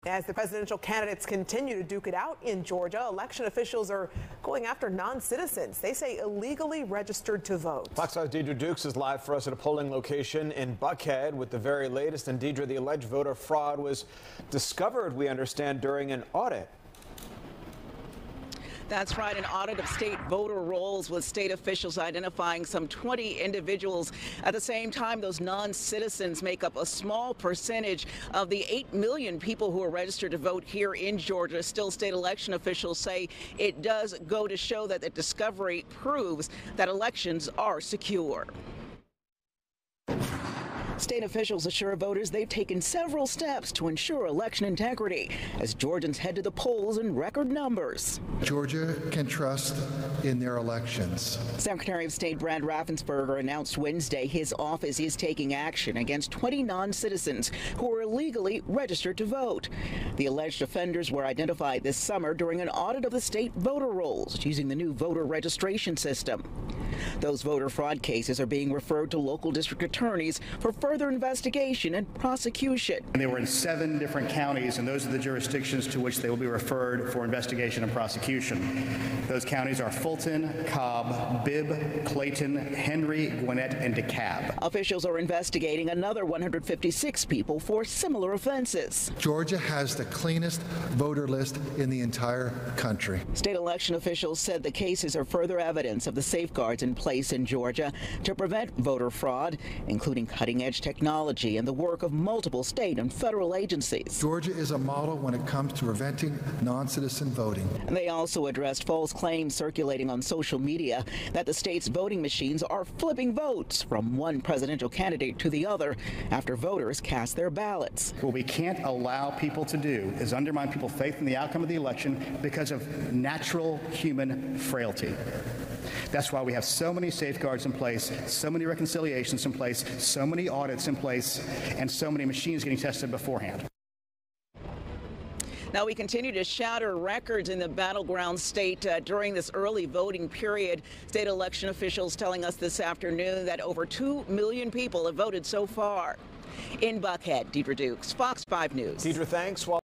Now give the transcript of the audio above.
As the presidential candidates continue to duke it out in Georgia, election officials are going after non-citizens. They say illegally registered to vote. Fox 5's Deidre Dukes is live for us at a polling location in Buckhead with the very latest. And Deidre, the alleged voter fraud was discovered, we understand, during an audit. That's right, an audit of state voter rolls with state officials identifying some 20 individuals. At the same time, those non-citizens make up a small percentage of the 8 million people who are registered to vote here in Georgia. Still, state election officials say it does go to show that the discovery proves that elections are secure. State officials assure voters they've taken several steps to ensure election integrity as Georgians head to the polls in record numbers. Georgia can trust in their elections. Secretary of State Brad Raffensperger announced Wednesday his office is taking action against 20 non-citizens who are illegally registered to vote. The alleged offenders were identified this summer during an audit of the state voter rolls using the new voter registration system. Those voter fraud cases are being referred to local district attorneys for further investigation and prosecution. And they were in 7 different counties, and those are the jurisdictions to which they will be referred for investigation and prosecution. Those counties are Fulton, Cobb, Bibb, Clayton, Henry, Gwinnett, and DeKalb. Officials are investigating another 156 people for similar offenses. Georgia has the cleanest voter list in the entire country. State election officials said the cases are further evidence of the safeguards in place in Georgia to prevent voter fraud, including cutting-edge technology and the work of multiple state and federal agencies. Georgia is a model when it comes to preventing non-citizen voting. And they also addressed false claims circulating on social media that the state's voting machines are flipping votes from one presidential candidate to the other after voters cast their ballots. What we can't allow people to do is undermine people's faith in the outcome of the election because of natural human frailty. That's why we have so many safeguards in place, so many reconciliations in place, so many audits in place, and so many machines getting tested beforehand. Now, we continue to shatter records in the battleground state during this early voting period. State election officials telling us this afternoon that over 2 million people have voted so far. In Buckhead, Deidre Dukes, Fox 5 News. Deidre, thanks.